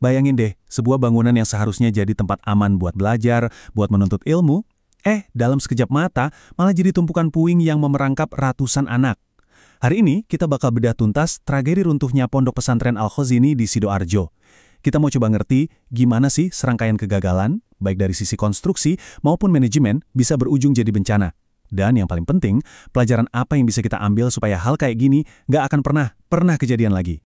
Bayangin deh, sebuah bangunan yang seharusnya jadi tempat aman buat belajar, buat menuntut ilmu, dalam sekejap mata malah jadi tumpukan puing yang memerangkap ratusan anak. Hari ini kita bakal bedah tuntas tragedi runtuhnya Pondok Pesantren Al-Khazini di Sidoarjo. Kita mau coba ngerti gimana sih serangkaian kegagalan, baik dari sisi konstruksi maupun manajemen, bisa berujung jadi bencana. Dan yang paling penting, pelajaran apa yang bisa kita ambil supaya hal kayak gini nggak akan pernah kejadian lagi.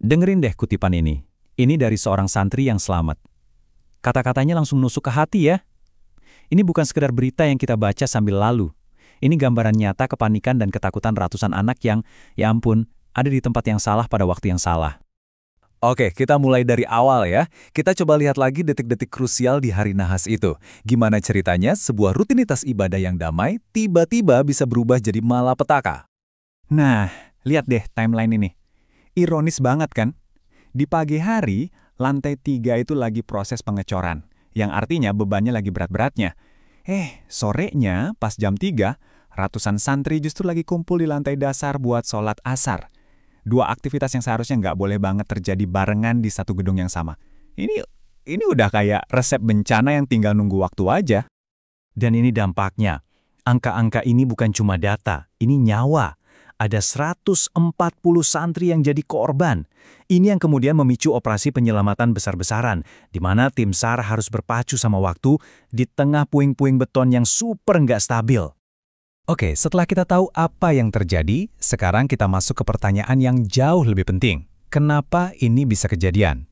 Dengerin deh kutipan ini. Ini dari seorang santri yang selamat. Kata-katanya langsung nusuk ke hati ya. Ini bukan sekedar berita yang kita baca sambil lalu. Ini gambaran nyata kepanikan dan ketakutan ratusan anak yang, ya ampun, ada di tempat yang salah pada waktu yang salah. Oke, kita mulai dari awal ya. Kita coba lihat lagi detik-detik krusial di hari nahas itu. Gimana ceritanya sebuah rutinitas ibadah yang damai tiba-tiba bisa berubah jadi malapetaka. Nah, lihat deh timeline ini. Ironis banget kan? Di pagi hari, lantai 3 itu lagi proses pengecoran, yang artinya bebannya lagi berat-beratnya. Sorenya pas jam 3, ratusan santri justru lagi kumpul di lantai dasar buat sholat asar. Dua aktivitas yang seharusnya nggak boleh banget terjadi barengan di satu gedung yang sama. Ini udah kayak resep bencana yang tinggal nunggu waktu aja. Dan ini dampaknya. Angka-angka ini bukan cuma data, ini nyawa. Ada 140 santri yang jadi korban. Ini yang kemudian memicu operasi penyelamatan besar-besaran, di mana tim SAR harus berpacu sama waktu di tengah puing-puing beton yang super nggak stabil. Oke, setelah kita tahu apa yang terjadi, sekarang kita masuk ke pertanyaan yang jauh lebih penting. Kenapa ini bisa kejadian?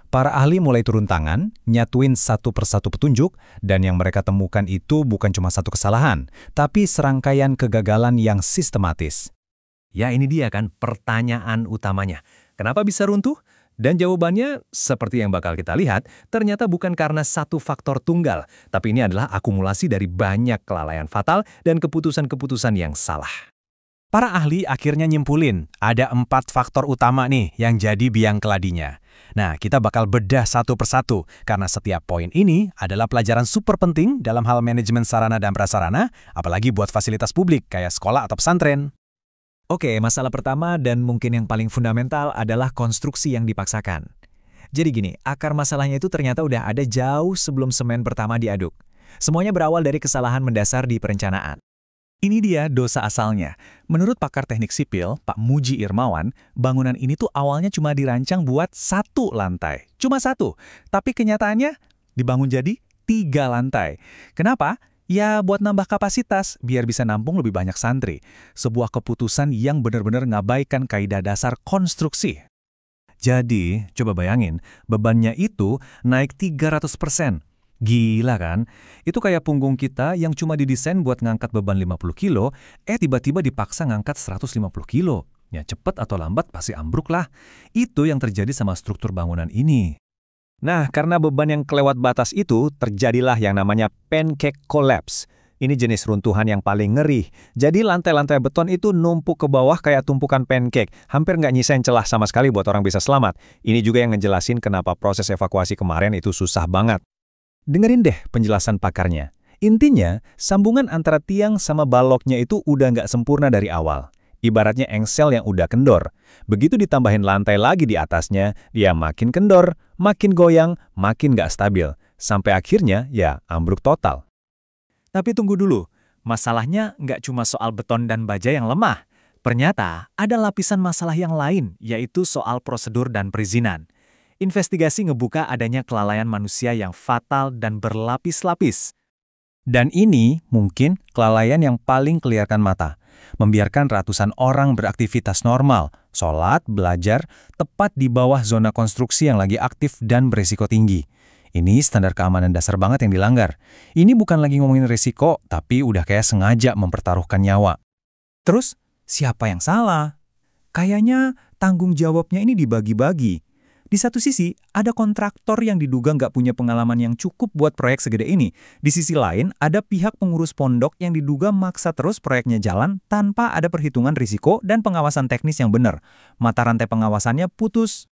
Para ahli mulai turun tangan, nyatuin satu persatu petunjuk, dan yang mereka temukan itu bukan cuma satu kesalahan, tapi serangkaian kegagalan yang sistematis. Ya ini dia kan pertanyaan utamanya. Kenapa bisa runtuh? Dan jawabannya, seperti yang bakal kita lihat, ternyata bukan karena satu faktor tunggal, tapi ini adalah akumulasi dari banyak kelalaian fatal dan keputusan-keputusan yang salah. Para ahli akhirnya nyimpulin, ada 4 faktor utama nih yang jadi biang keladinya. Nah, kita bakal bedah satu persatu, karena setiap poin ini adalah pelajaran super penting dalam hal manajemen sarana dan prasarana, apalagi buat fasilitas publik kayak sekolah atau pesantren. Oke, masalah pertama dan mungkin yang paling fundamental adalah konstruksi yang dipaksakan. Jadi gini, akar masalahnya itu ternyata udah ada jauh sebelum semen pertama diaduk. Semuanya berawal dari kesalahan mendasar di perencanaan. Ini dia dosa asalnya. Menurut pakar teknik sipil, Pak Muji Irmawan, bangunan ini tuh awalnya cuma dirancang buat 1 lantai. Cuma 1, tapi kenyataannya dibangun jadi 3 lantai. Kenapa? Ya buat nambah kapasitas, biar bisa nampung lebih banyak santri. Sebuah keputusan yang benar-benar ngabaikan kaidah dasar konstruksi. Jadi, coba bayangin, bebannya itu naik 300%. Gila kan? Itu kayak punggung kita yang cuma didesain buat ngangkat beban 50 kilo, tiba-tiba dipaksa ngangkat 150 kilo. Ya cepet atau lambat pasti ambruk lah. Itu yang terjadi sama struktur bangunan ini. Nah, karena beban yang kelewat batas itu, terjadilah yang namanya pancake collapse. Ini jenis runtuhan yang paling ngeri. Jadi lantai-lantai beton itu numpuk ke bawah kayak tumpukan pancake. Hampir nggak nyisain celah sama sekali buat orang bisa selamat. Ini juga yang ngejelasin kenapa proses evakuasi kemarin itu susah banget. Dengerin deh penjelasan pakarnya. Intinya, sambungan antara tiang sama baloknya itu udah nggak sempurna dari awal. Ibaratnya engsel yang udah kendor. Begitu ditambahin lantai lagi di atasnya, dia makin kendor, makin goyang, makin nggak stabil. Sampai akhirnya, ya ambruk total. Tapi tunggu dulu, masalahnya nggak cuma soal beton dan baja yang lemah. Ternyata ada lapisan masalah yang lain, yaitu soal prosedur dan perizinan. Investigasi ngebuka adanya kelalaian manusia yang fatal dan berlapis-lapis. Dan ini mungkin kelalaian yang paling kelihatan mata. Membiarkan ratusan orang beraktivitas normal, sholat, belajar, tepat di bawah zona konstruksi yang lagi aktif dan berisiko tinggi. Ini standar keamanan dasar banget yang dilanggar. Ini bukan lagi ngomongin risiko, tapi udah kayak sengaja mempertaruhkan nyawa. Terus, siapa yang salah? Kayaknya tanggung jawabnya ini dibagi-bagi. Di satu sisi, ada kontraktor yang diduga nggak punya pengalaman yang cukup buat proyek segede ini. Di sisi lain, ada pihak pengurus pondok yang diduga maksa terus proyeknya jalan tanpa ada perhitungan risiko dan pengawasan teknis yang benar. Mata rantai pengawasannya putus.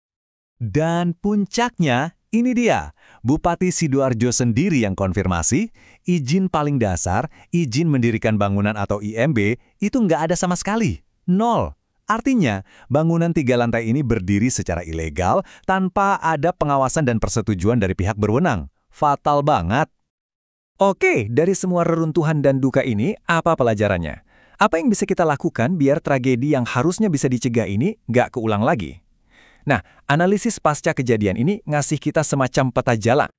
Dan puncaknya, ini dia. Bupati Sidoarjo sendiri yang konfirmasi, izin paling dasar, izin mendirikan bangunan atau IMB, itu nggak ada sama sekali. 0. Artinya, bangunan 3 lantai ini berdiri secara ilegal tanpa ada pengawasan dan persetujuan dari pihak berwenang. Fatal banget. Oke, dari semua reruntuhan dan duka ini, apa pelajarannya? Apa yang bisa kita lakukan biar tragedi yang harusnya bisa dicegah ini nggak keulang lagi? Nah, analisis pasca kejadian ini ngasih kita semacam peta jalan.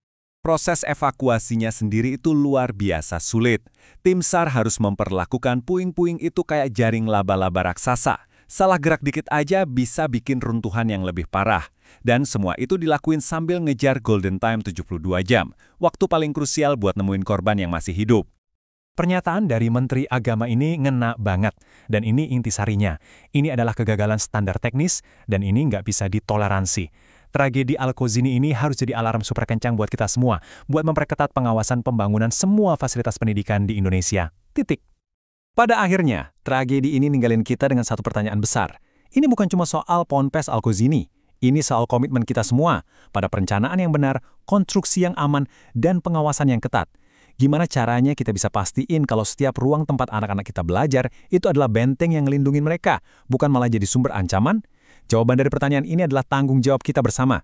Proses evakuasinya sendiri itu luar biasa sulit. Tim SAR harus memperlakukan puing-puing itu kayak jaring laba-laba raksasa. Salah gerak dikit aja bisa bikin runtuhan yang lebih parah. Dan semua itu dilakuin sambil ngejar golden time 72 jam. Waktu paling krusial buat nemuin korban yang masih hidup. Pernyataan dari Menteri Agama ini ngena banget. Dan ini intisarinya. Ini adalah kegagalan standar teknis dan ini nggak bisa ditoleransi. Tragedi Al-Khozini ini harus jadi alarm super kencang buat kita semua, buat memperketat pengawasan pembangunan semua fasilitas pendidikan di Indonesia. Titik. Pada akhirnya, tragedi ini ninggalin kita dengan satu pertanyaan besar. Ini bukan cuma soal Ponpes Al-Khozini. Ini soal komitmen kita semua pada perencanaan yang benar, konstruksi yang aman, dan pengawasan yang ketat. Gimana caranya kita bisa pastiin kalau setiap ruang tempat anak-anak kita belajar itu adalah benteng yang ngelindungin mereka, bukan malah jadi sumber ancaman? Jawaban dari pertanyaan ini adalah tanggung jawab kita bersama.